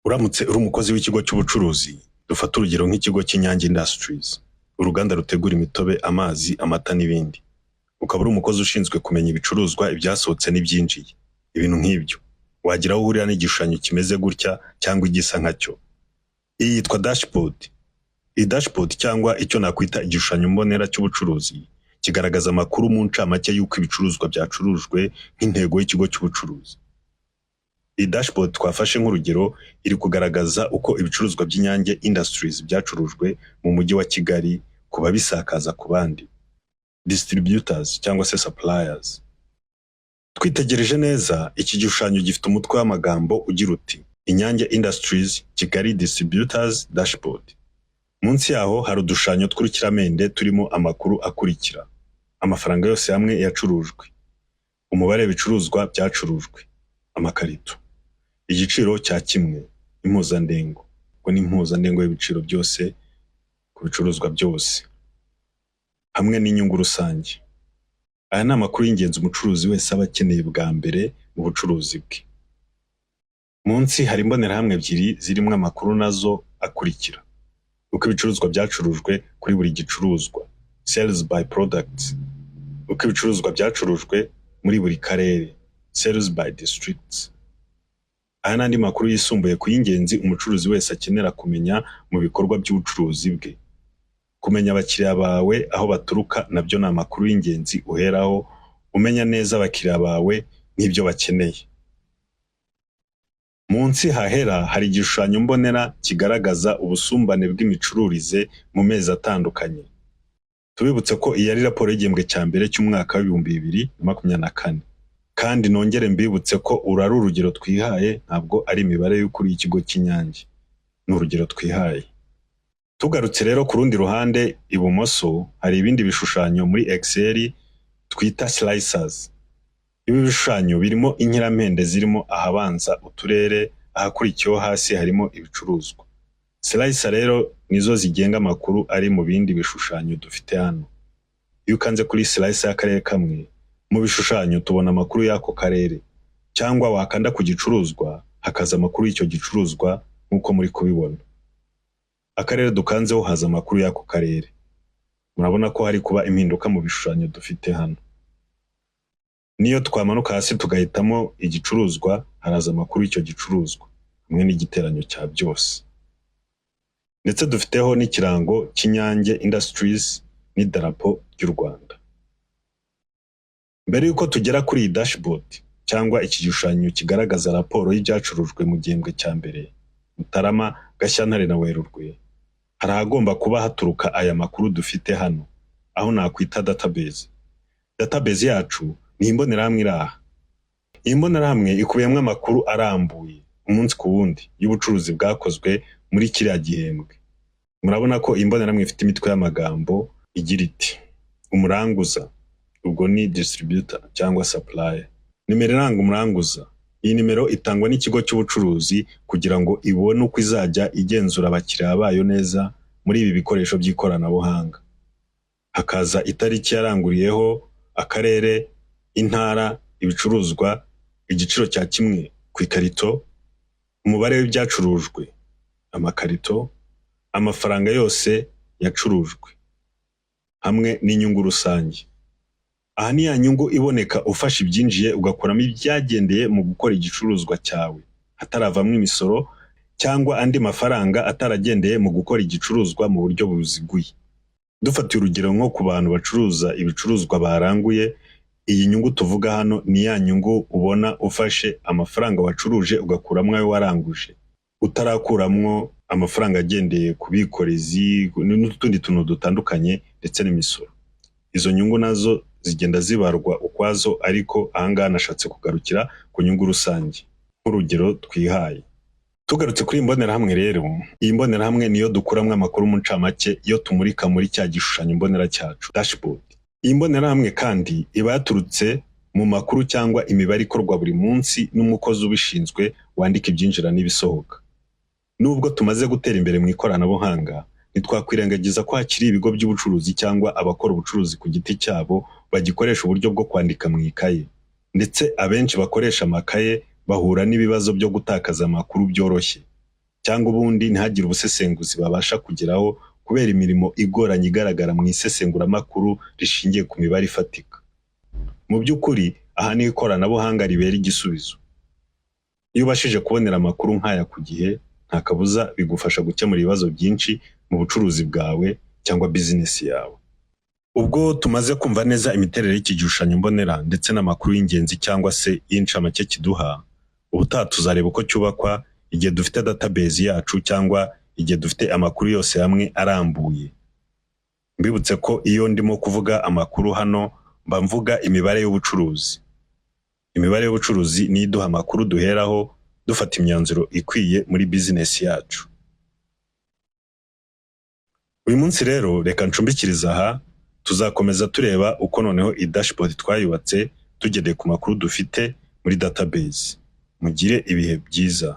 Uramutse uri umukozi w'ikigo cy'ubucuruzi, dufata urugero nk'ikigo cy'Inyange Industries, uruganda rutegura imitobe, amazi, amata n'ibindi. Ukaba uri umukozi ushinzwe kumenya ibicuruzwa, ibyasohotse n'ibyinjiye. Ibintu nk'ibyo. Wagira aho uhurira n'igishushanyo kimeze gutya cyangwa igisa nkacyo. Iyi yitwa dashboard. Iyi dashboard cyangwa icyo nakwita igishushanyo mbonera cy'ubucuruzi, kigaragaza amakuru mu ncamake y'uko ibicuruzwa byacurujwe nk'intego y'ikigo cy'ubucuruzi. Iyi dashboard twafashe nk'urugero iri kugaragaza uko ibicuruzwa by'Inyange Industries byacurujwe mu mujyi wa Kigali ku babisakaza ku bandi distributors cyangwa se suppliers. Twitegereje neza, iki gishushanyo gifite umutwe w'amagambo ugira uti Inyange Industries Kigali Distributors Dashboard. Munsi yaho hari udushushanyo tw'urukiramende turimo amakuru akurikira: amafaranga yose hamwe yacurujwe, umubare w'ibicuruzwa byacurujwe, amakarito, igiciro cya kimwe, impuzandengo, ngo ni impuzandengo y'ibiciro byose ku bicuruzwa byose, hamwe n'inyungu rusange. Aya ni amakuru y'ingenzi umucuruzi wese aba akeneye bwa mbere mu bucuruzi bwe. Munsi hari imbonerahamwe ebyiri zirimo amakuru nazo akurikira: uko ibicuruzwa byacurujwe kuri buri gicuruzwa, sales by products, uko ibicuruzwa byacurujwe muri buri karere, sales by districts. Aya n'andi makuru yisumbuye ku y'ingenzi umucuruzi wese akenera kumenya mu bikorwa by'ubucuruzi bwe. Kumenya abakiriya bawe aho baturuka nabyo ni amakuru y'ingenzi uheraho umenya neza abakiriya bawe n'ibyo bakeneye. Munsi hahera hari igishushanyo mbonera kigaragaza ubusumbane bw'imicururize mu mezi atandukanye. Tubibutse ko iyi ari raporo y'igihembwe cya mbere cy'umwaka wa 2024, kandi nongere mbibutse ko urari urugero twihaye, ntabwo ari imibare y'ukuri y'ikigo cy'Inyange, ni urugero twihaye. Tugarutse rero ku rundi ruhande ibumoso, hari ibindi bishushanyo muri Excel twita slicers. Ibi bishushanyo birimo inkirampende zirimo ahabanza uturere, ahakurikiyeho hasi harimo ibicuruzwa. Slicer rero nizo zigenga amakuru ari mu bindi bishushanyo dufite hano. Iyo ukanze kuri slicer y'akarere kamwe, mu bishushanyo tubona amakuru y'ako karere, cyangwa wakanda ku gicuruzwa hakaza amakuru y'icyo gicuruzwa nk'uko muri kubibona. Akarere dukanzeho haza amakuru y'ako karere. Murabona ko hari kuba impinduka mu bishushanyo dufite hano. Niyo twamanuka hasi tugahitamo igicuruzwa, haraza amakuru y'icyo gicuruzwa hamwe n'igiteranyo cya byose. Ndetse dufiteho n'ikirango cy'Inyange Industries n'idarapo ry'u Rwanda. Mbere yuko tugera kuri iyi dashboard cyangwa iki gishushanyo kigaragaza raporo y'ibyacurujwe mu gihembwe cya mbere, Mutarama, Gashyantare na Werurwe, hari ahagomba kuba haturuka aya makuru dufite hano, aho nakwita database. Database yacu ni imbonerahamwe iraha. Iyi mbonerahamwe ikubiyemo amakuru arambuye umunsi ku wundi y'ubucuruzi bwakozwe muri kiriya gihembwe. Murabona ko imbonerahamwe ifite imitwe y'amagambo igira iti: umuranguza, ubwo ni distributor cyangwa supplier. Nimero iranga umuranguza. Iyi nimero itangwa n'ikigo cy'ubucuruzi kugira ngo ibone uko izajya igenzura abakiriya bayo neza muri ibi bikoresho by'ikoranabuhanga. Hakaza itariki yaranguriyeho, akarere, intara, ibicuruzwa, igiciro cya kimwe ku ikarito, umubare w'ibyacurujwe, amakarito, amafaranga yose yacurujwe, hamwe n'inyungu rusange. Aha ni ya nyungu iboneka ufashe ibyinjiye ugakuramo ibyagendeye mu gukora igicuruzwa cyawe, hataravamo imisoro cyangwa andi mafaranga ataragendeye mu gukora igicuruzwa mu buryo buziguye. Dufatiye urugero nko ku bantu bacuruza ibicuruzwa baranguye, iyi nyungu tuvuga hano ni ya nyungu ubona ufashe amafaranga wacuruje ugakuramo ayo waranguje, utarakuramwo amafaranga agendeye ku bikorezi n'utundi tuntu dutandukanye ndetse n'imisoro. Izo nyungu nazo zigenda zibarwa ukwazo, ariko ahangaha nashatse kugarukira ku nyungu rusange nk'urugero twihaye. Tugarutse kuri imbonerahamwe rero, iyi mbonerahamwe niyo dukuramo amakuru mu ncamake iyo tumurika muri cya gishushanyo mbonera cyacu dashboard. Iyi mbonerahamwe kandi iba yaturutse mu makuru cyangwa imibare ikorwa buri munsi n'umukozi ubishinzwe wandika ibyinjira n'ibisohoka. Nubwo tumaze gutera imbere mu ikoranabuhanga, ntitwakwirengagiza ko hakiri ibigo by'ubucuruzi cyangwa abakora ubucuruzi ku giti cyabo bagikoresha uburyo bwo kwandika mu ikaye, ndetse abenshi bakoresha amakaye bahura n'ibibazo byo gutakaza amakuru byoroshye. cyangwa ubundi ntihagire ubusesenguzi babasha kugeraho kubera imirimo igoranye igaragara mu isesenguramakuru rishingiye ku mibare ifatika. Mu by'ukuri aha niho ikoranabuhanga ribera igisubizo. Iyo ubashije kubonera amakuru nk'aya ku gihe, nta kabuza bigufasha gukemura ibibazo byinshi mu bucuruzi bwawe cyangwa bizinesi yawe. Ubwo tumaze kumva neza imiterere y'iki gishushanyo mbonera ndetse n'amakuru y'ingenzi cyangwa se y'incamake kiduha, ubutaha tuzareba uko cyubakwa igihe dufite database yacu cyangwa igihe dufite amakuru yose hamwe arambuye. Mbibutse ko iyo ndimo kuvuga amakuru hano mba mvuga imibare y'ubucuruzi. Imibare y'ubucuruzi ni iduha amakuru duheraho dufata imyanzuro ikwiye muri bizinesi yacu. Uyu munsi rero reka ncumbikiriza aha, tuzakomeza tureba uko noneho i-dashboard twayubatse tugendeye ku makuru dufite muri database. Mugire ibihe byiza.